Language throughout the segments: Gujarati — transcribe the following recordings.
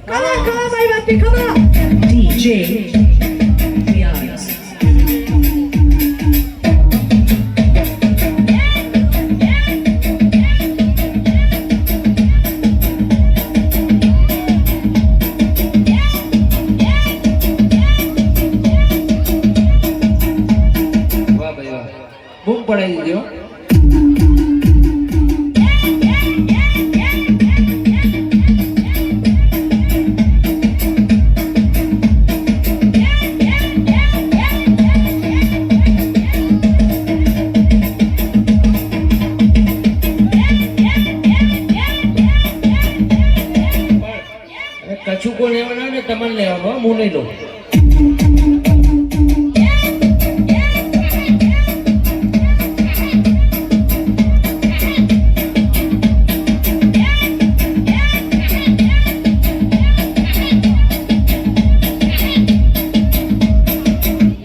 ખાવા મારી વાત ખાવા DJ Fias. વાહ ભાઈ વાહ, બૂમ પડાવી દીધી હો. કચ્છું કોણ લેવાના ને તમને લેવાનો, હું નહીં લઉં.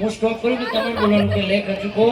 હું સ્ટોપ કરું તો તમે બોલવાનું કે લે કચ્છું કો